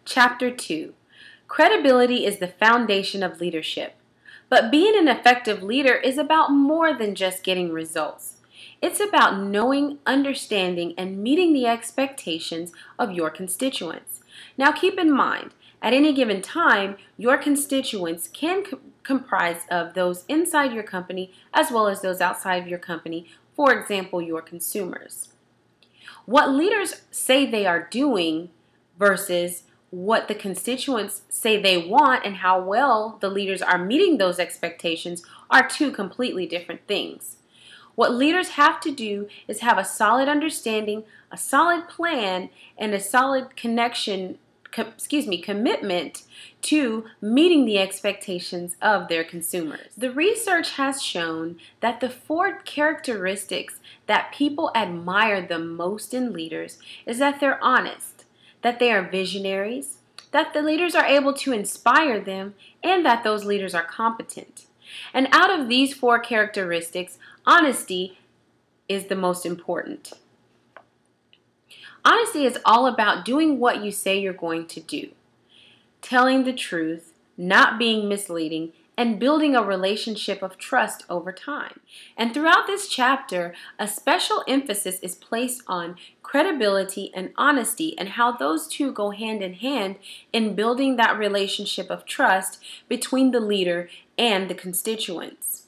Chapter 2. Credibility is the foundation of leadership. But being an effective leader is about more than just getting results. It's about knowing, understanding, and meeting the expectations of your constituents. Now keep in mind, at any given time, your constituents can comprise of those inside your company as well as those outside of your company, for example, your consumers. What leaders say they are doing versus what the constituents say they want and how well the leaders are meeting those expectations are two completely different things. What leaders have to do is have a solid understanding, a solid plan, and a solid commitment to meeting the expectations of their consumers. The research has shown that the 4 characteristics that people admire the most in leaders is that they're honest, that they are visionaries, that the leaders are able to inspire them, and that those leaders are competent. And out of these 4 characteristics, honesty is the most important. Honesty is all about doing what you say you're going to do, telling the truth, not being misleading, and building a relationship of trust over time. And throughout this chapter, a special emphasis is placed on credibility and honesty and how those two go hand in hand in building that relationship of trust between the leader and the constituents.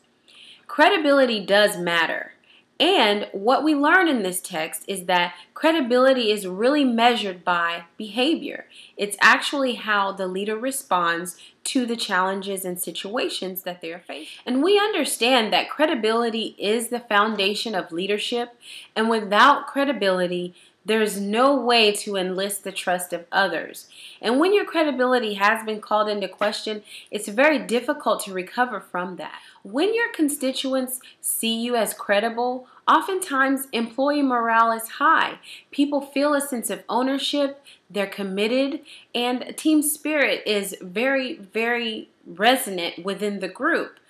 Credibility does matter. And what we learn in this text is that credibility is really measured by behavior. It's actually how the leader responds to the challenges and situations that they are facing. And we understand that credibility is the foundation of leadership, and without credibility, there's no way to enlist the trust of others. And when your credibility has been called into question, it's very difficult to recover from that. When your constituents see you as credible, oftentimes employee morale is high. People feel a sense of ownership, they're committed, and team spirit is very, very resonant within the group.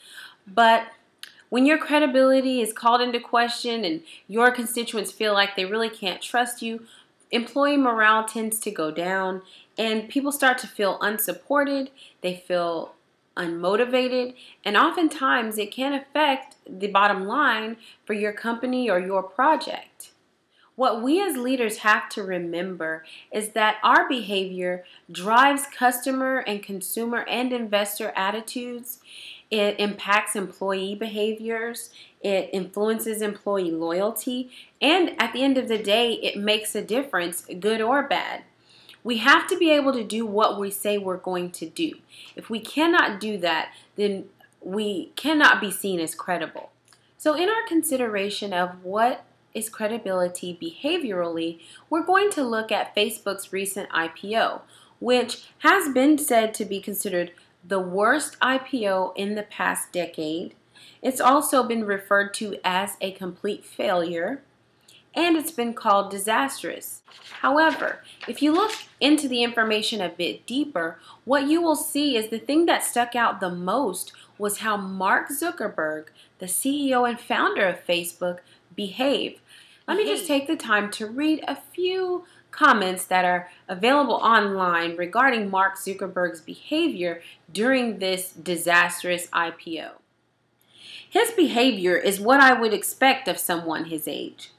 But when your credibility is called into question and your constituents feel like they really can't trust you, employee morale tends to go down and people start to feel unsupported, they feel unmotivated, and oftentimes it can affect the bottom line for your company or your project. What we as leaders have to remember is that our behavior drives customer and consumer and investor attitudes. It impacts employee behaviors, it influences employee loyalty, and at the end of the day, it makes a difference, good or bad. We have to be able to do what we say we're going to do. If we cannot do that, then we cannot be seen as credible. So in our consideration of what is credibility behaviorally, we're going to look at Facebook's recent IPO, which has been said to be considered the worst IPO in the past decade. It's also been referred to as a complete failure, and it's been called disastrous. However, if you look into the information a bit deeper, what you will see is the thing that stuck out the most was how Mark Zuckerberg, the CEO and founder of Facebook, behaved. Let me just take the time to read a few comments that are available online regarding Mark Zuckerberg's behavior during this disastrous IPO. His behavior is what I would expect of someone his age.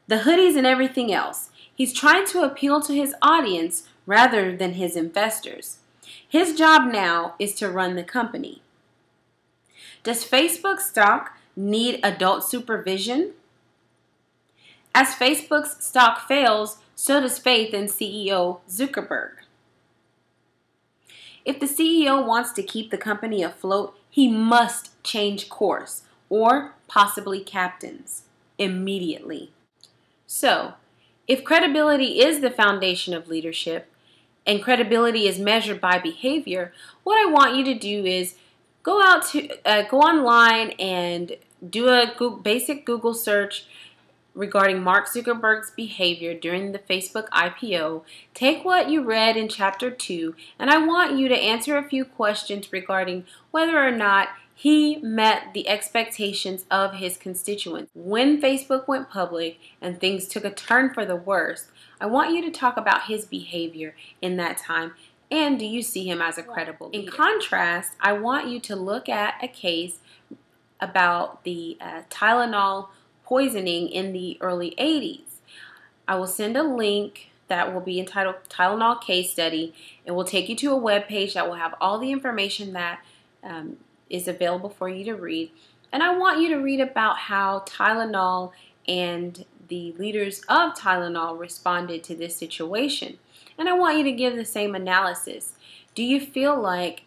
The hoodies and everything else. He's trying to appeal to his audience rather than his investors. His job now is to run the company. Does Facebook stock need adult supervision? As Facebook's stock fails, so does faith in CEO Zuckerberg. If the CEO wants to keep the company afloat, he must change course or possibly captains immediately. So, if credibility is the foundation of leadership and credibility is measured by behavior, what I want you to do is go online and do a basic Google search regarding Mark Zuckerberg's behavior during the Facebook IPO. Take what you read in Chapter 2, and I want you to answer a few questions regarding whether or not He met the expectations of his constituents. When Facebook went public and things took a turn for the worse, I want you to talk about his behavior in that time, and do you see him as a credible leader? In contrast, I want you to look at a case about the Tylenol poisoning in the early 80s. I will send a link that will be entitled Tylenol Case Study. It will take you to a web page that will have all the information that is available for you to read. And I want you to read about how Tylenol and the leaders of Tylenol responded to this situation. And I want you to give the same analysis. Do you feel like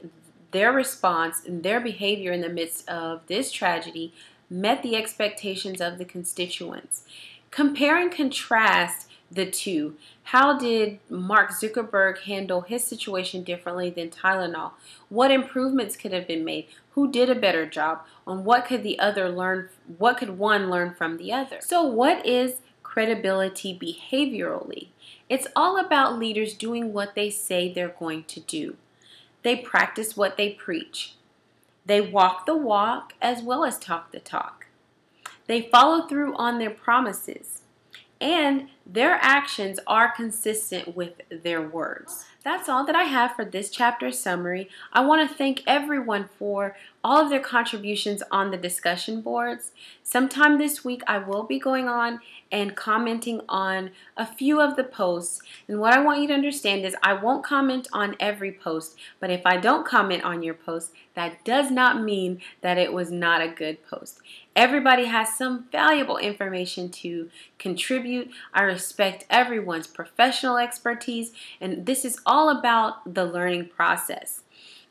their response and their behavior in the midst of this tragedy met the expectations of the constituents? Compare and contrast the two. How did Mark Zuckerberg handle his situation differently than Tylenol? What improvements could have been made? Who did a better job? On what could one learn from the other? So what is credibility behaviorally? It's all about leaders doing what they say they're going to do. They practice what they preach. They walk the walk as well as talk the talk. They follow through on their promises. And their actions are consistent with their words. That's all that I have for this chapter summary. I want to thank everyone for all of their contributions on the discussion boards. Sometime this week I will be going on and commenting on a few of the posts. And what I want you to understand is I won't comment on every post, but if I don't comment on your post, that does not mean that it was not a good post. Everybody has some valuable information to contribute. I respect everyone's professional expertise, and this is all about the learning process.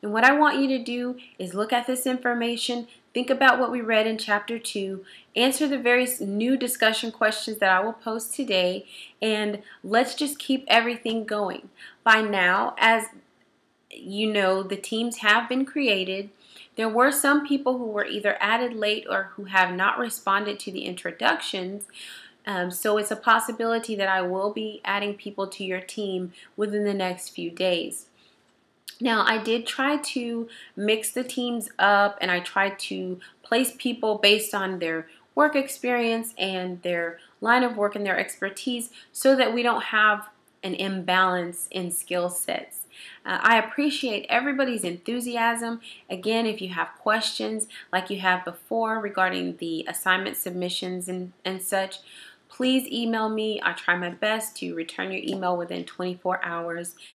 And what I want you to do is look at this information, think about what we read in chapter 2, answer the various new discussion questions that I will post today, and let's just keep everything going. By now, as you know, the teams have been created. There were some people who were either added late or who have not responded to the introductions. So it's a possibility that I will be adding people to your team within the next few days. Now, I did try to mix the teams up, and I tried to place people based on their work experience and their line of work and their expertise so that we don't have an imbalance in skill sets. I appreciate everybody's enthusiasm. Again, if you have questions like you have before regarding the assignment submissions and such, please email me. I try my best to return your email within 24 hours.